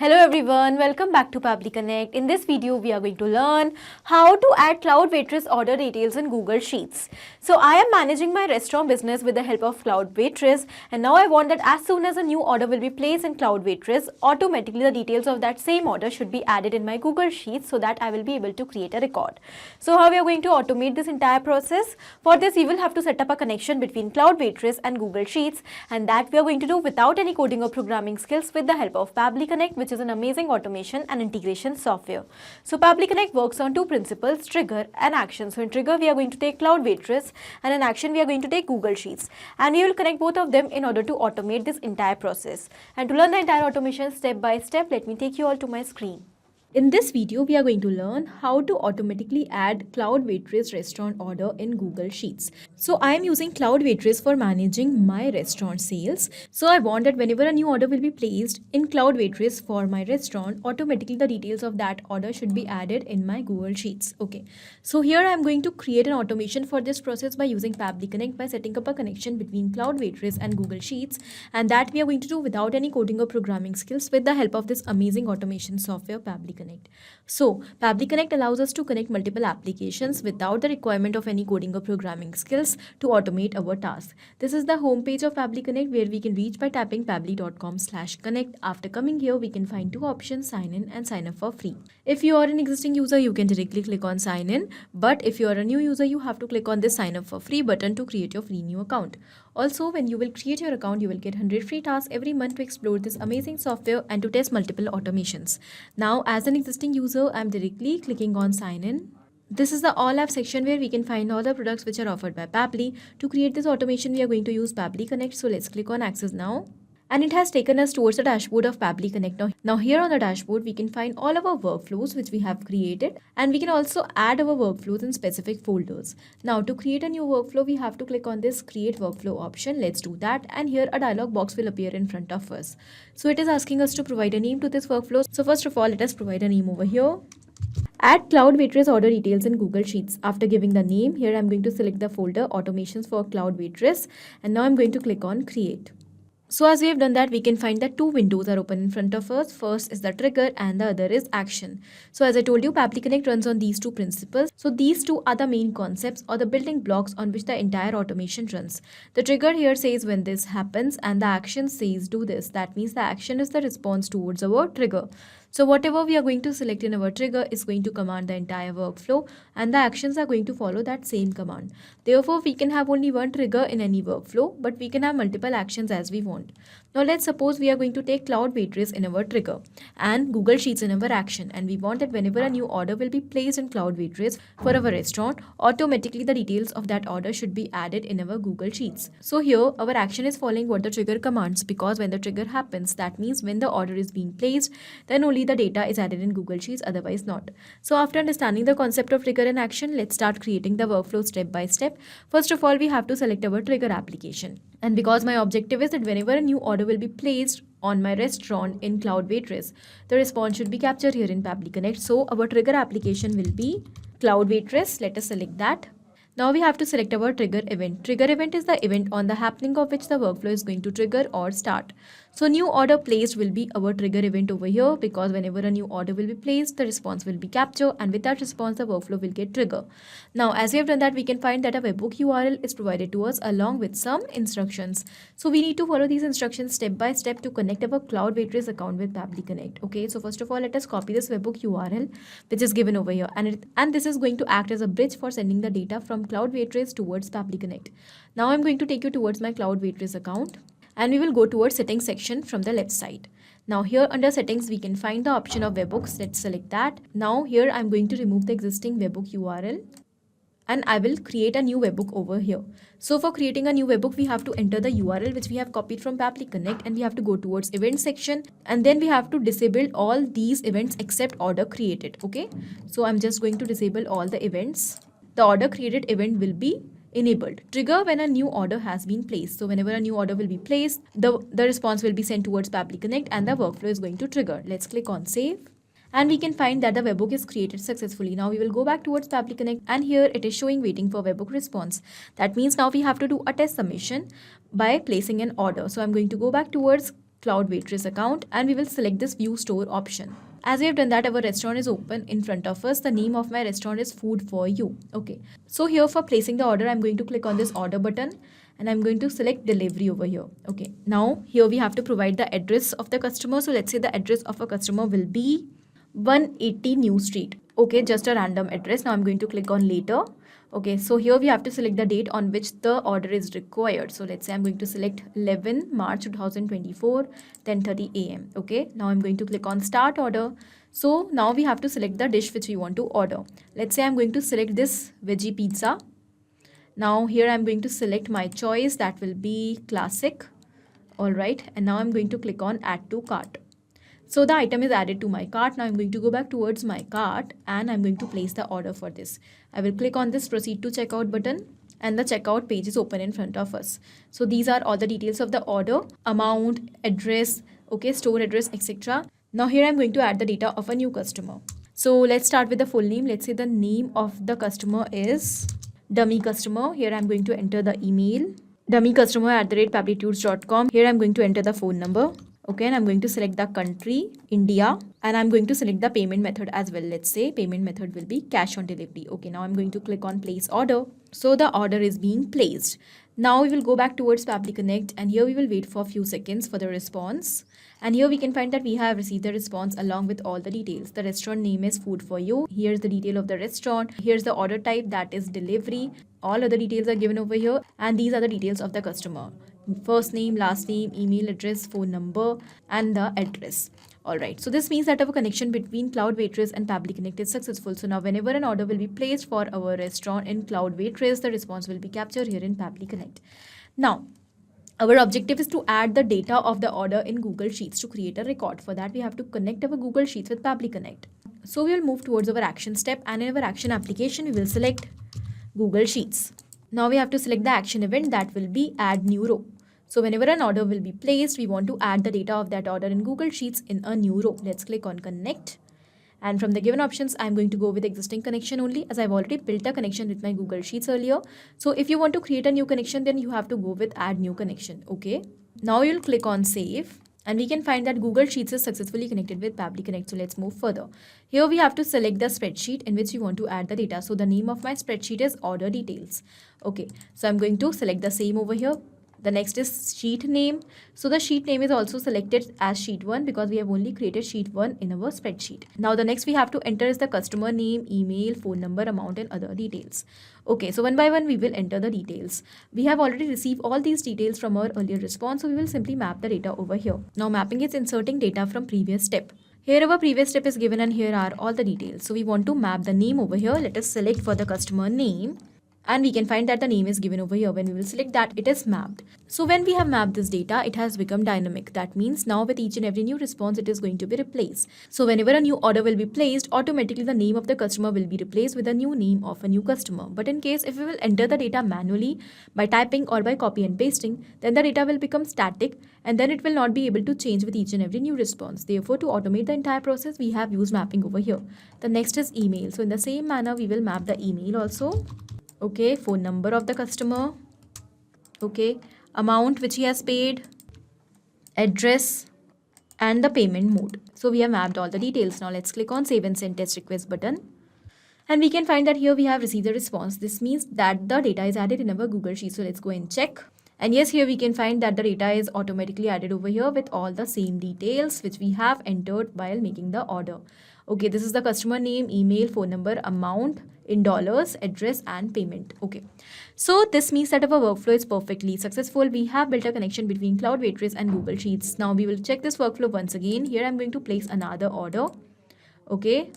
Hello everyone, welcome back to Pabbly Connect. In this video, we are going to learn how to add CloudWaitress order details in Google Sheets. So I am managing my restaurant business with the help of CloudWaitress, and now I want that as soon as a new order will be placed in CloudWaitress, automatically the details of that same order should be added in my Google Sheets so that I will be able to create a record. So how we are going to automate this entire process? For this, we will have to set up a connection between CloudWaitress and Google Sheets, and that we are going to do without any coding or programming skills with the help of Pabbly Connect, which is an amazing automation and integration software. So Pabbly Connect works on two principles, trigger and action. So in trigger, we are going to take CloudWaitress, and in action, we are going to take Google Sheets. And we will connect both of them in order to automate this entire process. And to learn the entire automation step by step, let me take you all to my screen. In this video, we are going to learn how to automatically add CloudWaitress restaurant order in Google Sheets. So I am using CloudWaitress for managing my restaurant sales. So I want that whenever a new order will be placed in CloudWaitress for my restaurant, automatically the details of that order should be added in my Google Sheets. Okay. So here I am going to create an automation for this process by using Pabbly Connect by setting up a connection between CloudWaitress and Google Sheets, and that we are going to do without any coding or programming skills with the help of this amazing automation software Pabbly Connect. So, Pabbly Connect allows us to connect multiple applications without the requirement of any coding or programming skills to automate our task. This is the homepage of Pabbly Connect, where we can reach by tapping pabbly.com/connect. After coming here, we can find two options, sign in and sign up for free. If you are an existing user, you can directly click on sign in, but if you are a new user, you have to click on this sign up for free button to create your free new account. Also, when you will create your account, you will get 100 free tasks every month to explore this amazing software and to test multiple automations. Now, as an existing user, I'm directly clicking on sign in. This is the all app section where we can find all the products which are offered by Pabbly. To create this automation, we are going to use Pabbly Connect. So let's click on access now. And it has taken us towards the dashboard of Pabbly Connect. Now here on the dashboard, we can find all of our workflows which we have created, and we can also add our workflows in specific folders. Now to create a new workflow, we have to click on this create workflow option. Let's do that, and here a dialog box will appear in front of us. So it is asking us to provide a name to this workflow. So first of all, let us provide a name over here. Add CloudWaitress order details in Google Sheets. After giving the name, here I'm going to select the folder automations for CloudWaitress, and now I'm going to click on create. So as we have done that, we can find that two windows are open in front of us. First is the trigger and the other is action. So as I told you, Pabbly Connect runs on these two principles. So these two are the main concepts or the building blocks on which the entire automation runs. The trigger here says when this happens, and the action says do this. That means the action is the response towards our trigger. So whatever we are going to select in our trigger is going to command the entire workflow, and the actions are going to follow that same command. Therefore, we can have only one trigger in any workflow, but we can have multiple actions as we want. Now let's suppose we are going to take CloudWaitress in our trigger and Google Sheets in our action, and we want that whenever a new order will be placed in CloudWaitress for our restaurant, automatically the details of that order should be added in our Google Sheets. So here our action is following what the trigger commands, because when the trigger happens, that means when the order is being placed, then only the data is added in Google Sheets, otherwise not. So after understanding the concept of trigger and action, let's start creating the workflow step by step. First of all, we have to select our trigger application. And because my objective is that whenever a new order will be placed on my restaurant in CloudWaitress, the response should be captured here in Pabbly Connect. So our trigger application will be CloudWaitress. Let us select that. Now we have to select our trigger event. Trigger event is the event on the happening of which the workflow is going to trigger or start. So new order placed will be our trigger event over here, because whenever a new order will be placed, the response will be captured, and with that response, the workflow will get triggered. Now as we have done that, we can find that a webhook URL is provided to us along with some instructions. So we need to follow these instructions step by step to connect our CloudWaitress account with Pabbly Connect. Okay, so first of all, let us copy this webhook URL which is given over here, and this is going to act as a bridge for sending the data from CloudWaitress towards Pabbly Connect. Now I'm going to take you towards my CloudWaitress account, and we will go towards settings section from the left side. Now here under settings, we can find the option of webhooks. Let's select that. Now here I'm going to remove the existing webhook URL, and I will create a new webhook over here. So for creating a new webhook, we have to enter the URL which we have copied from Pabbly Connect, and we have to go towards event section, and then we have to disable all these events except order created. Okay, so I'm just going to disable all the events. The order created event will be enabled. Trigger when a new order has been placed. So whenever a new order will be placed, the response will be sent towards Pabbly Connect and the workflow is going to trigger. Let's click on save. And we can find that the webhook is created successfully. Now we will go back towards Pabbly Connect, and here it is showing waiting for webhook response. That means now we have to do a test submission by placing an order. So I'm going to go back towards CloudWaitress account, and we will select this view store option. As we have done that, our restaurant is open in front of us. The name of my restaurant is Food for You. Okay. So here for placing the order, I'm going to click on this order button and I'm going to select delivery over here. Okay. Now here we have to provide the address of the customer. So let's say the address of a customer will be 180 New Street. Okay, just a random address. Now I'm going to click on later. Okay, so here we have to select the date on which the order is required. So let's say I'm going to select 11 March 2024, 10:30 a.m. Okay, now I'm going to click on start order. So now we have to select the dish which we want to order. Let's say I'm going to select this veggie pizza. Now here I'm going to select my choice, that will be classic. All right, and now I'm going to click on add to cart. So the item is added to my cart. Now I'm going to go back towards my cart and I'm going to place the order for this. I will click on this proceed to checkout button and the checkout page is open in front of us. So these are all the details of the order, amount, address, okay, store address, etc. Now here I'm going to add the data of a new customer. So let's start with the full name. Let's say the name of the customer is dummy customer. Here I'm going to enter the email, dummycustomer@pabblytudes.com. Here I'm going to enter the phone number. Okay, and I'm going to select the country, India, and I'm going to select the payment method as well. Let's say payment method will be cash on delivery. Okay, now I'm going to click on place order. So the order is being placed. Now we will go back towards Pabbly Connect and here we will wait for a few seconds for the response. And here we can find that we have received the response along with all the details. The restaurant name is Food for You. Here's the detail of the restaurant. Here's the order type, that is delivery. All other details are given over here and these are the details of the customer. First name, last name, email address, phone number and the address. Alright, so this means that our connection between CloudWaitress and Pabbly Connect is successful. So now whenever an order will be placed for our restaurant in CloudWaitress, the response will be captured here in Pabbly Connect. Now, our objective is to add the data of the order in Google Sheets to create a record. For that, we have to connect our Google Sheets with Pabbly Connect. So we will move towards our action step and in our action application, we will select Google Sheets. Now we have to select the action event, that will be add new row. So whenever an order will be placed, we want to add the data of that order in Google Sheets in a new row. Let's click on connect. And from the given options, I'm going to go with existing connection only as I've already built a connection with my Google Sheets earlier. So if you want to create a new connection, then you have to go with add new connection. Okay. Now you'll click on save. And we can find that Google Sheets is successfully connected with Pabbly Connect. So let's move further. Here we have to select the spreadsheet in which we want to add the data. So the name of my spreadsheet is order details. Okay, so I'm going to select the same over here. The next is sheet name. So the sheet name is also selected as sheet 1 because we have only created sheet 1 in our spreadsheet. Now the next we have to enter is the customer name, email, phone number, amount and other details. Okay, so one by one we will enter the details. We have already received all these details from our earlier response, so we will simply map the data over here. Now mapping is inserting data from previous step. Here our previous step is given and here are all the details. So we want to map the name over here. Let us select for the customer name. And we can find that the name is given over here. When we will select that, it is mapped. So when we have mapped this data, it has become dynamic. That means now with each and every new response, it is going to be replaced. So whenever a new order will be placed, automatically the name of the customer will be replaced with a new name of a new customer. But in case if we will enter the data manually by typing or by copy and pasting, then the data will become static and then it will not be able to change with each and every new response. Therefore, to automate the entire process, we have used mapping over here. The next is email. So in the same manner, we will map the email also. Okay, phone number of the customer, okay, amount which he has paid, address, and the payment mode. So we have mapped all the details. Now let's click on save and send test request button. And we can find that here we have received the response. This means that the data is added in our Google Sheet. So let's go and check. And yes, here we can find that the data is automatically added over here with all the same details which we have entered while making the order. Okay, this is the customer name, email, phone number, amount in dollars, address and payment. Okay, so this means that our workflow is perfectly successful. We have built a connection between CloudWaitress and Google Sheets. Now we will check this workflow once again. Here I'm going to place another order. Okay,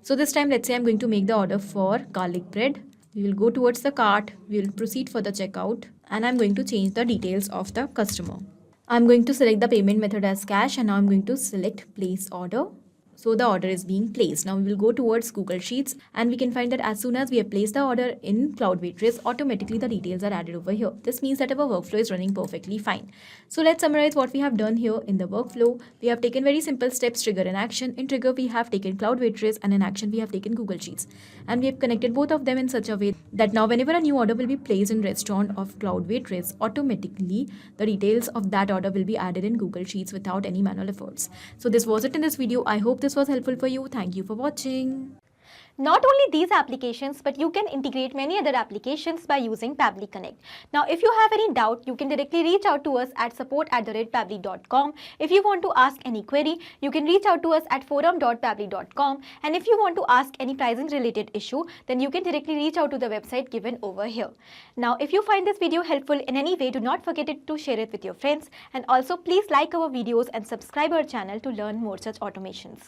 so this time let's say I'm going to make the order for garlic bread. We will go towards the cart. We will proceed for the checkout and I'm going to change the details of the customer. I'm going to select the payment method as cash and now I'm going to select place order. So the order is being placed. Now we will go towards Google Sheets and we can find that as soon as we have placed the order in CloudWaitress, automatically the details are added over here. This means that our workflow is running perfectly fine. So let's summarize what we have done here in the workflow. We have taken very simple steps, trigger and action. In trigger, we have taken CloudWaitress, and in action, we have taken Google Sheets. And we have connected both of them in such a way that now whenever a new order will be placed in restaurant of CloudWaitress, automatically the details of that order will be added in Google Sheets without any manual efforts. So this was it in this video. I hope this was helpful for you. Thank you for watching. Not only these applications, but you can integrate many other applications by using Pabbly Connect. Now, if you have any doubt, you can directly reach out to us at support@pabbly.com. If you want to ask any query, you can reach out to us at forum.pabbly.com. And if you want to ask any pricing related issue, then you can directly reach out to the website given over here. Now, if you find this video helpful in any way, do not forget to share it with your friends. And also, please like our videos and subscribe our channel to learn more such automations.